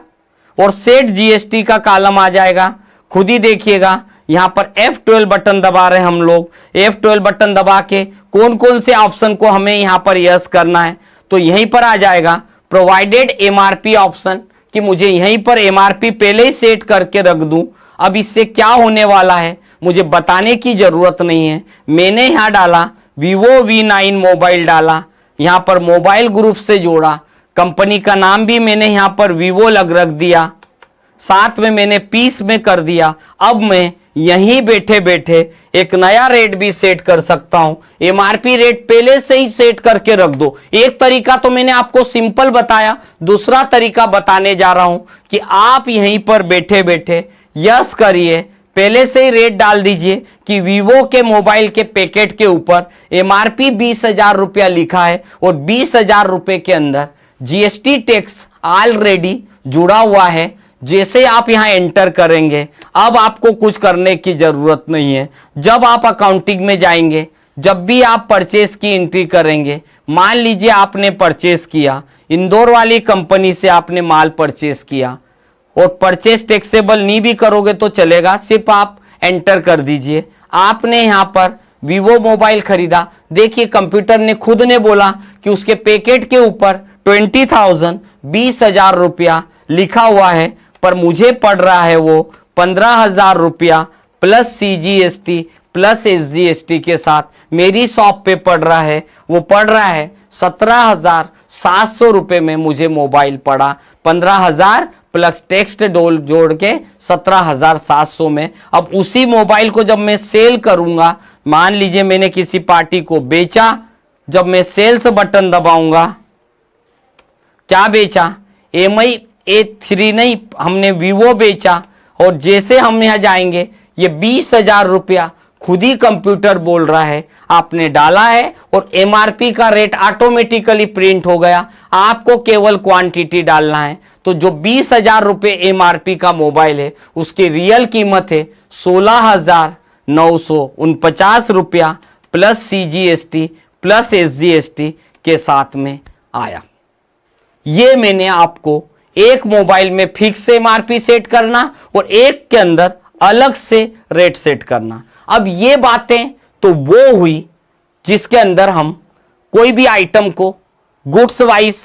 और सेट जीएसटी का कॉलम आ जाएगा। खुद ही देखिएगा, यहां पर F12 बटन दबा रहे हम लोग। F12 बटन दबा के कौन कौन से ऑप्शन को हमें यहां पर यस करना है, तो यहीं पर आ जाएगा प्रोवाइडेड एमआरपी ऑप्शन, कि मुझे यहीं पर एमआरपी पहले ही सेट करके रख दूं। अब इससे क्या होने वाला है मुझे बताने की जरूरत नहीं है। मैंने यहां डाला Vivo V9 मोबाइल डाला, यहां पर मोबाइल ग्रुप से जोड़ा, कंपनी का नाम भी मैंने यहां पर वीवो रख दिया, साथ में मैंने पीस में कर दिया। अब मैं यहीं बैठे बैठे एक नया रेट भी सेट कर सकता हूं। एमआरपी रेट पहले से ही सेट करके रख दो। एक तरीका तो मैंने आपको सिंपल बताया, दूसरा तरीका बताने जा रहा हूं कि आप यहीं पर बैठे बैठे यस करिए, पहले से ही रेट डाल दीजिए कि वीवो के मोबाइल के पैकेट के ऊपर एमआरपी 20,000 रुपया लिखा है और 20,000 रुपए के अंदर जीएसटी टैक्स ऑलरेडी जुड़ा हुआ है। जैसे आप यहां एंटर करेंगे, अब आपको कुछ करने की जरूरत नहीं है। जब आप अकाउंटिंग में जाएंगे, जब भी आप परचेस की एंट्री करेंगे, मान लीजिए आपने परचेस किया, इंदौर वाली कंपनी से आपने माल परचेस किया और परचेस टैक्सेबल नहीं भी करोगे तो चलेगा, सिर्फ आप एंटर कर दीजिए। आपने यहां पर वीवो मोबाइल खरीदा, देखिए कंप्यूटर ने खुद ने बोला कि उसके पैकेट के ऊपर 20,000 20,000 रुपया लिखा हुआ है, पर मुझे पड़ रहा है वो 15,000 रुपया प्लस CGST प्लस SGST के साथ मेरी शॉप पे पड़ रहा है। वो पड़ रहा है 17,700 रुपए में मुझे मोबाइल पड़ा, 15,000 प्लस टैक्स जोड़ के 17,700 में। अब उसी मोबाइल को जब मैं सेल करूंगा, मान लीजिए मैंने किसी पार्टी को बेचा, जब मैं सेल्स बटन दबाऊंगा, क्या बेचा? MI A3 नहीं, हमने वीवो बेचा। और जैसे हम यहां जाएंगे, ये 20,000 रुपया खुद ही कंप्यूटर बोल रहा है आपने डाला है और एमआरपी का रेट ऑटोमेटिकली प्रिंट हो गया। आपको केवल क्वांटिटी डालना है। तो जो 20,000 रुपये एमआरपी का मोबाइल है, उसकी रियल कीमत है 16,949 रुपया प्लस CGST प्लस SGST के साथ में आया। ये मैंने आपको एक मोबाइल में फिक्स एमआरपी सेट करना और एक के अंदर अलग से रेट सेट करना। अब ये बातें तो वो हुई जिसके अंदर हम कोई भी आइटम को गुड्स वाइज,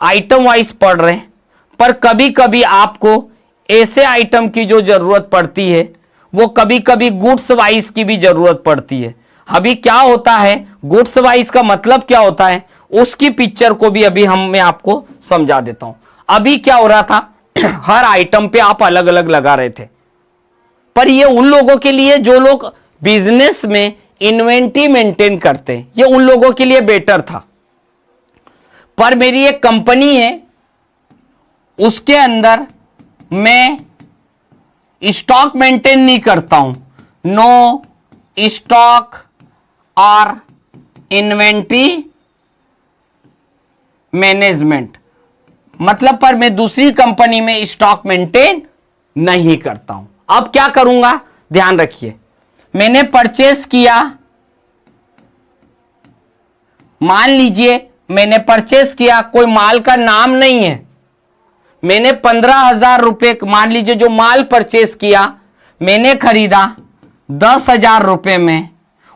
आइटम वाइज पढ़ रहे हैं, पर कभी कभी आपको ऐसे आइटम की जो जरूरत पड़ती है, वो कभी कभी गुड्स वाइज की भी जरूरत पड़ती है। अभी क्या होता है, गुड्स वाइज का मतलब क्या होता है, उसकी पिक्चर को भी अभी मैं आपको समझा देता हूं। अभी क्या हो रहा था, हर आइटम पे आप अलग अलग लगा रहे थे, पर ये उन लोगों के लिए जो लोग बिजनेस में इन्वेंट्री मेंटेन करते हैं, ये उन लोगों के लिए बेटर था। पर मेरी एक कंपनी है, उसके अंदर मैं स्टॉक मेंटेन नहीं करता हूं, नो स्टॉक और इन्वेंट्री मैनेजमेंट, मतलब पर मैं दूसरी कंपनी में स्टॉक मेंटेन नहीं करता हूं। अब क्या करूंगा, ध्यान रखिए, मैंने परचेस किया, मान लीजिए मैंने परचेस किया, कोई माल का नाम नहीं है, मैंने 15,000 रुपए, मान लीजिए जो माल परचेस किया मैंने खरीदा 10,000 रुपए में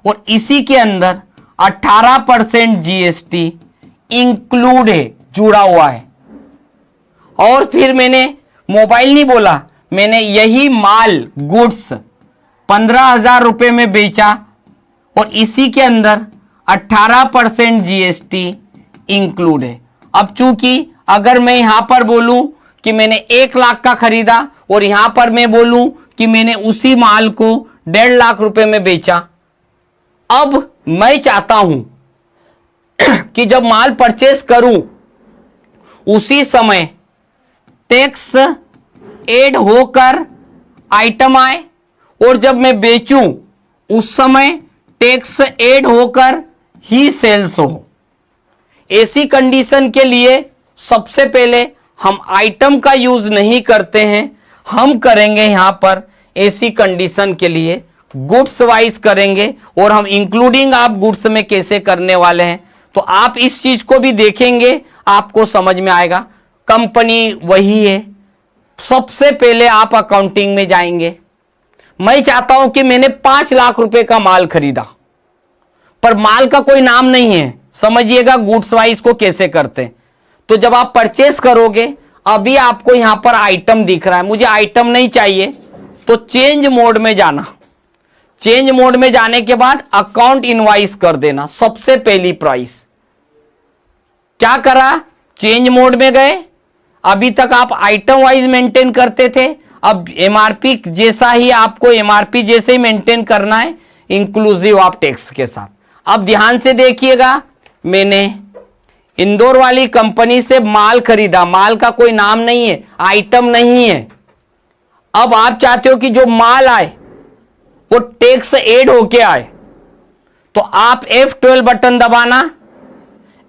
और इसी के अंदर 18% GST इंक्लूड है, जुड़ा हुआ है। और फिर मैंने मोबाइल नहीं बोला, मैंने यही माल गुड्स 15,000 रुपए में बेचा और इसी के अंदर 18% GST इंक्लूड है। अब चूंकि अगर मैं यहां पर बोलूं कि मैंने 1 लाख का खरीदा और यहां पर मैं बोलूं कि मैंने उसी माल को 1.5 लाख रुपए में बेचा, अब मैं चाहता हूं कि जब माल परचेस करूं उसी समय टैक्स ऐड होकर आइटम आए और जब मैं बेचूं उस समय टैक्स ऐड होकर ही सेल्स हो। ऐसी कंडीशन के लिए सबसे पहले हम आइटम का यूज नहीं करते हैं, हम करेंगे यहां पर ऐसी कंडीशन के लिए गुड्स वाइज करेंगे और हम इंक्लूडिंग आप गुड्स में कैसे करने वाले हैं, तो आप इस चीज को भी देखेंगे, आपको समझ में आएगा। कंपनी वही है, सबसे पहले आप अकाउंटिंग में जाएंगे। मैं चाहता हूं कि मैंने 5 लाख रुपए का माल खरीदा, पर माल का कोई नाम नहीं है, समझिएगा गुड्स वाइज को कैसे करते हैं। तो जब आप परचेस करोगे, अभी आपको यहां पर आइटम दिख रहा है, मुझे आइटम नहीं चाहिए, तो चेंज मोड में जाना, चेंज मोड में जाने के बाद अकाउंट इनवाइस कर देना, सबसे पहली प्राइस। क्या करा, चेंज मोड में गए। अभी तक आप आइटम वाइज मेंटेन करते थे, अब एमआरपी जैसा ही आपको एमआरपी जैसे ही मेंटेन करना है, इंक्लूसिव ऑफ टैक्स के साथ। अब ध्यान से देखिएगा, मैंने इंदौर वाली कंपनी से माल खरीदा, माल का कोई नाम नहीं है, आइटम नहीं है। अब आप चाहते हो कि जो माल आए वो टैक्स ऐड होके आए, तो आप F12 बटन दबाना।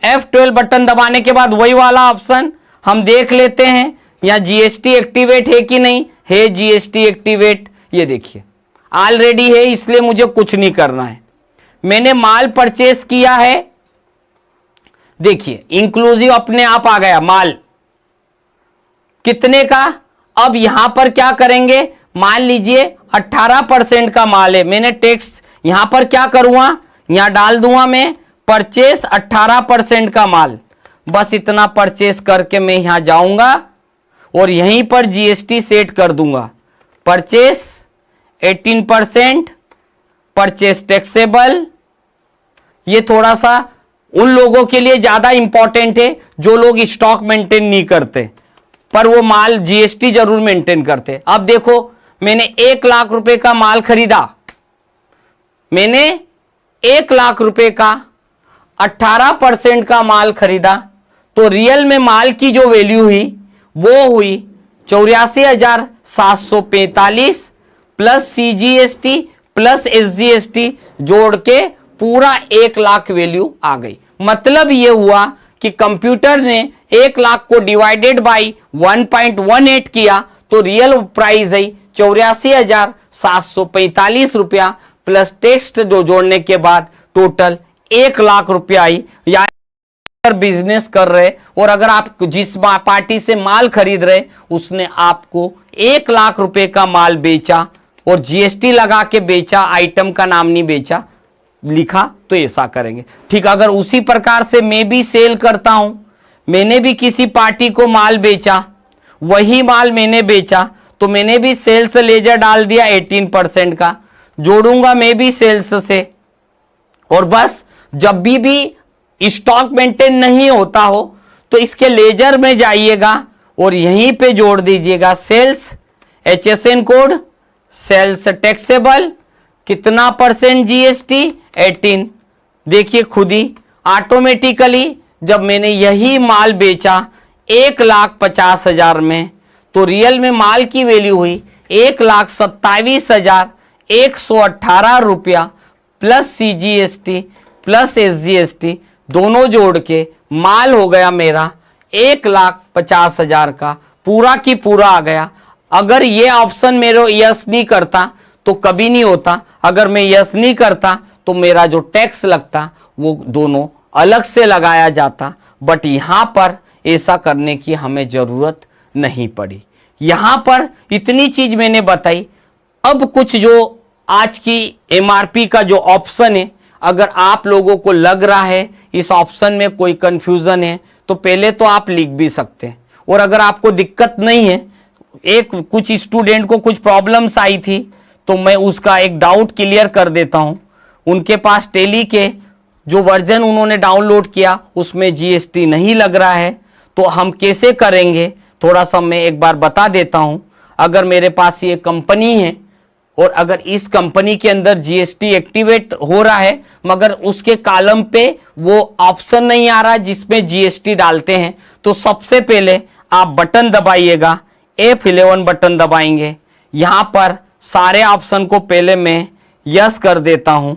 F12 बटन दबाने के बाद वही वाला ऑप्शन हम देख लेते हैं, यहां जीएसटी एक्टिवेट है कि नहीं है। जीएसटी एक्टिवेट, ये देखिए ऑलरेडी है, इसलिए मुझे कुछ नहीं करना है। मैंने माल परचेस किया है, देखिए इंक्लूसिव अपने आप आ गया माल कितने का। अब यहां पर क्या करेंगे, मान लीजिए 18% का माल है, मैंने टैक्स यहां पर क्या करूंगा, यहां डाल दूंगा मैं परचेस 18% का माल। बस इतना परचेस करके मैं यहां जाऊंगा और यहीं पर जीएसटी सेट कर दूंगा। Purchase 18%, purchase taxable. ये थोड़ा सा उन लोगों के लिए ज्यादा इंपॉर्टेंट है जो लोग स्टॉक मेंटेन नहीं करते, पर वो माल जीएसटी जरूर मेंटेन करते। अब देखो मैंने 1 लाख रुपए का माल खरीदा, मैंने 1 लाख रुपए का 18% का माल खरीदा, तो रियल में माल की जो वैल्यू हुई वो हुई 84,745 प्लस सीजीएसटी प्लस एसजीएसटी जोड़ के पूरा 1 लाख वैल्यू आ गई। मतलब ये हुआ कि कंप्यूटर ने 1 लाख को डिवाइडेड बाई 1.18 किया तो रियल प्राइस है 84,745 रुपया प्लस टैक्स जो जोड़ने के बाद टोटल 1 लाख रुपया आई। या बिजनेस कर रहे और अगर आप जिस पार्टी से माल खरीद रहे उसने आपको 1 लाख रुपए का माल बेचा और जीएसटी लगा के बेचा, आइटम का नाम नहीं बेचा, लिखा, तो ऐसा करेंगे। ठीक, अगर उसी प्रकार से मैं भी सेल करता हूं, मैंने भी किसी पार्टी को माल बेचा, वही माल मैंने बेचा, तो मैंने भी सेल्स लेजर डाल दिया 18% का, जोड़ूंगा मैं भी सेल्स से। और बस जब भी स्टॉक मेंटेन नहीं होता हो तो इसके लेजर में जाइएगा और यहीं पे जोड़ दीजिएगा sales, HSN code, sales taxable, कितना परसेंट जीएसटी 18। देखिए खुद ही ऑटोमेटिकली जब मैंने यही माल बेचा 1,50,000 में, तो रियल में माल की वैल्यू हुई 1,27,118 रुपया प्लस सीजीएसटी प्लस एसजीएसटी दोनों जोड़ के माल हो गया मेरा 1,50,000 का, पूरा की पूरा आ गया। अगर ये ऑप्शन मेरे यस नहीं करता तो कभी नहीं होता, अगर मैं यस नहीं करता तो मेरा जो टैक्स लगता वो दोनों अलग से लगाया जाता। बट यहां पर ऐसा करने की हमें जरूरत नहीं पड़ी। यहां पर इतनी चीज मैंने बताई। अब कुछ जो आज की एमआरपी का जो ऑप्शन है, अगर आप लोगों को लग रहा है इस ऑप्शन में कोई कंफ्यूजन है तो पहले तो आप लिख भी सकते हैं। और अगर आपको दिक्कत नहीं है, एक कुछ स्टूडेंट को कुछ प्रॉब्लम्स आई थी तो मैं उसका एक डाउट क्लियर कर देता हूं। उनके पास टेली के जो वर्जन उन्होंने डाउनलोड किया उसमें जीएसटी नहीं लग रहा है, तो हम कैसे करेंगे थोड़ा सा मैं एक बार बता देता हूं। अगर मेरे पास ये कंपनी है और अगर इस कंपनी के अंदर जीएसटी एक्टिवेट हो रहा है मगर उसके कॉलम पे वो ऑप्शन नहीं आ रहा जिसमें जीएसटी डालते हैं, तो सबसे पहले आप बटन दबाइएगा, F11 बटन दबाएंगे। यहां पर सारे ऑप्शन को पहले मैं यस कर देता हूं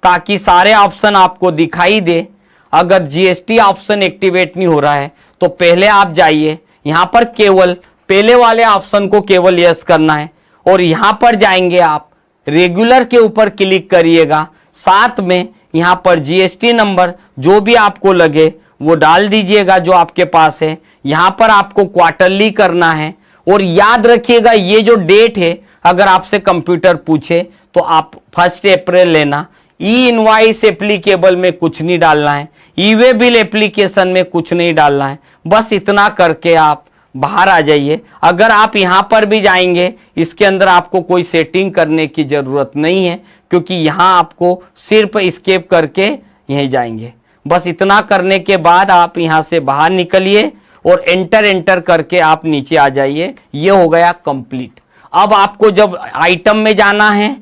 ताकि सारे ऑप्शन आपको दिखाई दे। अगर जीएसटी ऑप्शन एक्टिवेट नहीं हो रहा है तो पहले आप जाइए, यहां पर केवल पहले वाले ऑप्शन को केवल यस करना है और यहां पर जाएंगे आप रेगुलर के ऊपर क्लिक करिएगा। साथ में यहां पर जीएसटी नंबर जो भी आपको लगे वो डाल दीजिएगा जो आपके पास है। यहां पर आपको क्वार्टरली करना है और याद रखिएगा ये जो डेट है अगर आपसे कंप्यूटर पूछे तो आप 1 अप्रैल लेना। ई इनवाइस एप्लीकेबल में कुछ नहीं डालना है, ई वे बिल एप्लीकेशन में कुछ नहीं डालना है। बस इतना करके आप बाहर आ जाइए। अगर आप यहां पर भी जाएंगे इसके अंदर आपको कोई सेटिंग करने की जरूरत नहीं है क्योंकि यहां आपको सिर्फ एस्केप करके यहीं जाएंगे। बस इतना करने के बाद आप यहां से बाहर निकलिए और एंटर करके आप नीचे आ जाइए। ये हो गया कंप्लीट। अब आपको जब आइटम में जाना है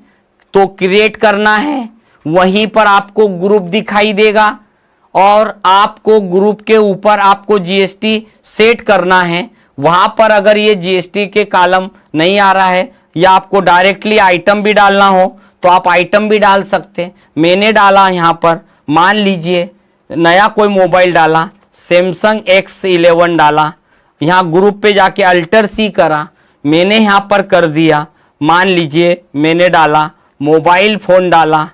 तो क्रिएट करना है, वहीं पर आपको ग्रुप दिखाई देगा और आपको ग्रुप के ऊपर आपको जीएसटी सेट करना है। वहां पर अगर ये जीएसटी के कॉलम नहीं आ रहा है या आपको डायरेक्टली आइटम भी डालना हो तो आप आइटम भी डाल सकते हैं। मैंने डाला यहाँ पर, मान लीजिए नया कोई मोबाइल डाला, सैमसंग X11 डाला, यहाँ ग्रुप पे जाके अल्टर सी करा, मैंने यहाँ पर कर दिया, मान लीजिए मैंने डाला मोबाइल फ़ोन डाला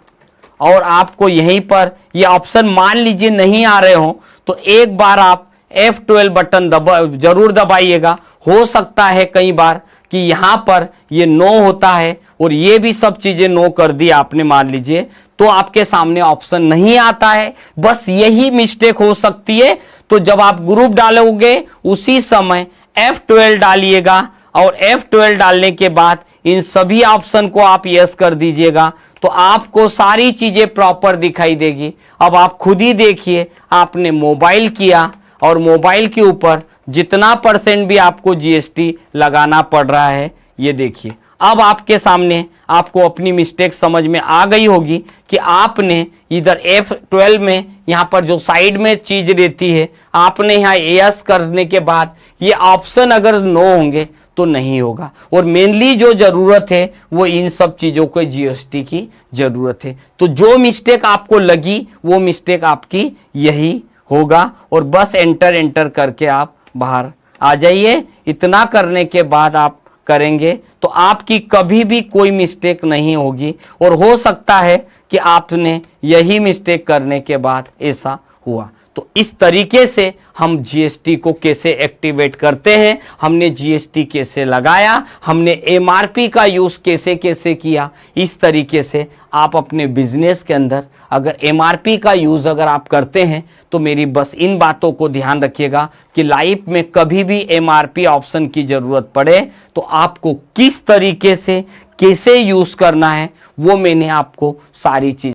और आपको यहीं पर ये ऑप्शन मान लीजिए नहीं आ रहे हो तो एक बार आप F12 बटन जरूर दबाइएगा। हो सकता है कई बार कि यहाँ पर ये नो होता है और ये भी सब चीज़ें नो कर दी आपने मान लीजिए, तो आपके सामने ऑप्शन नहीं आता है। बस यही मिस्टेक हो सकती है। तो जब आप ग्रुप डालोगे उसी समय F12 डालिएगा और F12 डालने के बाद इन सभी ऑप्शन को आप यस कर दीजिएगा तो आपको सारी चीजें प्रॉपर दिखाई देगी। अब आप खुद ही देखिए, आपने मोबाइल किया और मोबाइल के ऊपर जितना % भी आपको जीएसटी लगाना पड़ रहा है, ये देखिए। अब आपके सामने आपको अपनी मिस्टेक समझ में आ गई होगी कि आपने इधर F12 में यहाँ पर जो साइड में चीज रहती है, आपने यहाँ यस करने के बाद ये ऑप्शन अगर नो होंगे तो नहीं होगा। और मेनली जो जरूरत है वो इन सब चीजों को जीएसटी की जरूरत है। तो जो मिस्टेक आपको लगी वो मिस्टेक आपकी यही होगा और बस एंटर करके आप बाहर आ जाइए। इतना करने के बाद आप करेंगे तो आपकी कभी भी कोई मिस्टेक नहीं होगी। और हो सकता है कि आपने यही मिस्टेक करने के बाद ऐसा हुआ। तो इस तरीके से हम जीएसटी को कैसे एक्टिवेट करते हैं, हमने जीएसटी कैसे लगाया, हमने एमआरपी का यूज कैसे कैसे किया, इस तरीके से आप अपने बिजनेस के अंदर अगर एमआरपी का यूज अगर आप करते हैं तो मेरी बस इन बातों को ध्यान रखिएगा कि लाइफ में कभी भी एमआरपी ऑप्शन की जरूरत पड़े तो आपको किस तरीके से कैसे यूज करना है वो मैंने आपको सारी चीज